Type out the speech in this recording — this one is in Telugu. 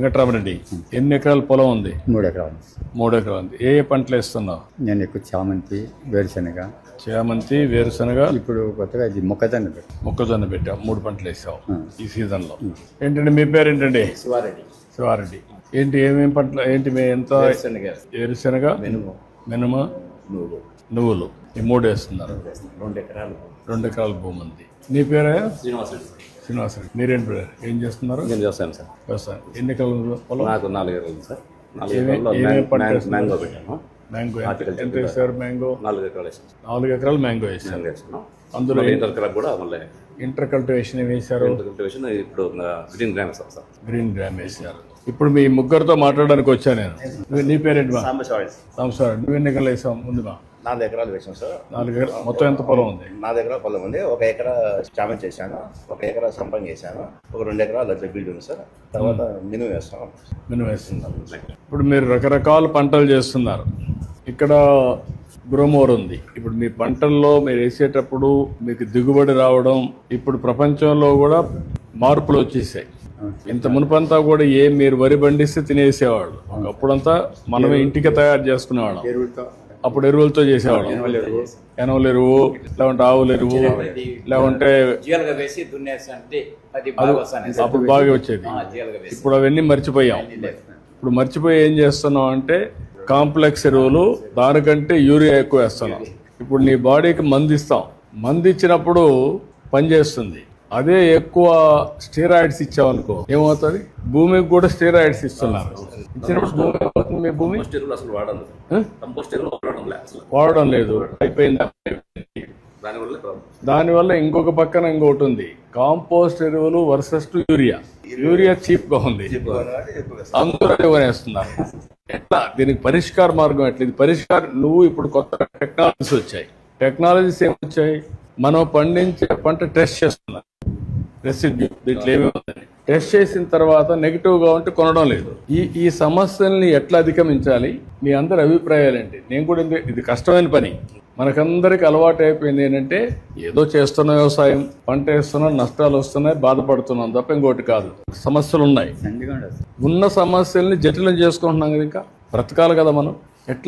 వెంకటరామరెడ్డి, ఎన్ని ఎకరాల పొలం ఉంది? 3 ఎకరాలు. 3 ఎకరాలు ఉంది. ఏ పంటలు వేస్తున్నావు? నేను ఎక్కువ చామంతి, వేరుశనగ. చామంతి, వేరుశనగ. ఇప్పుడు కొత్తగా ఇది మొక్కజొన్న పెట్టావు. 3 పంటలు వేసావు ఈ సీజన్ లో. ఏంటండి మీ పేరు ఏంటండి? శివారెడ్డి. ఏంటి ఏమేమి పంటలు ఏంటి? ఎంత? వేరుశనగ, మినుమ, నువ్వులు. ఈ 3 వేస్తున్నారు. 2 ఎకరాల భూమి ఉంది. నీ పేరే? శ్రీనివాసరెడ్డి. మీరేంటి బ్రదర్, ఏం చేస్తున్నారు? నేను వ్యవసాయం సార్. వ్యవసాయం. ఎన్ని ఎకరాలు పొలం? నాకు 4 ఎకరాలు సార్. మ్యాంగో పెట్టాను. మ్యాంగో ఎంత వేసారు? మ్యాంగో 4 ఎకరాలు వేసాను. 4 ఎకరాలు మ్యాంగో వేసారు. అందులో కూడా మళ్ళీ ఇంటర్ కల్టివేషన్ వేసారు. ఇప్పుడు గ్రీన్ గ్రామ్ వేసాం సార్. గ్రీన్ గ్రామ్ వేసారు. ఇప్పుడు మీ ముగ్గురితో మాట్లాడడానికి వచ్చాను నేను. నీ పేరేంటి? సాంబశివరావు. నువ్వు ఎన్ని ఎకరాలు వేసావు? ముందుగా 4 ఎకరాలు వేసాం సార్. 4 ఎకరాలు. మొత్తం ఎంత పొలం ఉంది? 4 ఎకరాల పొలం ఉంది. 1 ఎకరా చామంతి చేశాను, 1 ఎకరా సంపంగి చేశాను, ఒక 2 ఎకరాలు అట్లా బీడు ఉంది సార్. తర్వాత మినుము వేస్తున్నాం. ఇప్పుడు మీరు రకరకాల పంటలు చేస్తున్నారు. ఇక్కడ గ్రోమోర్ ఉంది. ఇప్పుడు మీ పంటల్లో మీరు వేసేటప్పుడు మీకు దిగుబడి రావడం, ఇప్పుడు ప్రపంచంలో కూడా మార్పులు వచ్చేసాయి. ఇంత మునుపంతా కూడా మీరు వరి పండిస్తే తినేసేవాళ్ళు. అప్పుడంతా మనమే ఇంటికి తయారు చేసుకునేవాళ్ళం. అప్పుడు ఎరువులతో చేసేవాళ్ళం. ఎనవల ఎరువు, లేకుంటే ఆవుల ఎరువు, లేకుంటే అప్పుడు బాగా వచ్చేది. ఇప్పుడు అవన్నీ మర్చిపోయాం. ఇప్పుడు మర్చిపోయి ఏం చేస్తున్నాం అంటే కాంప్లెక్స్ ఎరువులు, దానికంటే యూరియా ఎక్కువ వేస్తున్నాం. ఇప్పుడు నీ బాడీకి మందు ఇస్తాం. మందు ఇచ్చినప్పుడు పనిచేస్తుంది. అదే ఎక్కువ స్టెరాయిడ్స్ ఇచ్చామనుకో ఏమవుతుంది? భూమికి కూడా స్టెరాయిడ్స్ ఇస్తున్నారు. ఇచ్చినప్పుడు మీ భూమి వాడడం లేదు, అయిపోయింది. దానివల్ల ఇంకొక పక్కన ఇంకొకటి ఉంది, కాంపోస్ట్ ఎరువులు వర్సెస్ యూరియా. యూరియా చీప్ గా ఉంది, అందరూ కొనేస్తున్నారు. ఎట్లా దీనికి పరిష్కార మార్గం ఎట్లా? ఇది పరిష్కారం నువ్వు ఇప్పుడు కొత్త టెక్నాలజీస్ ఏమొచ్చాయి? మనం పండించే పంట టెస్ట్ చేస్తున్నారు. రెసిడ్యూ దీంట్లో ఏమి ఉందని టెస్ట్ చేసిన తర్వాత నెగిటివ్ గా ఉంటే కొనడం లేదు. ఈ సమస్యల్ని ఎట్లా అధిగమించాలి? మీ అందరి అభిప్రాయాలు ఏంటి? నేను కూడా ఇది కష్టమైన పని. మనకందరికి అలవాటు అయిపోయింది ఏంటంటే ఏదో చేస్తున్న వ్యవసాయం, పంట వేస్తున్నాం, నష్టాలు వస్తున్నాయి, బాధపడుతున్నాం తప్ప ఇంకోటి కాదు. సమస్యలు ఉన్నాయి. ఉన్న సమస్యల్ని జటిలం చేసుకుంటున్నాం కదా, ఇంకా బ్రతకాలి కదా మనం.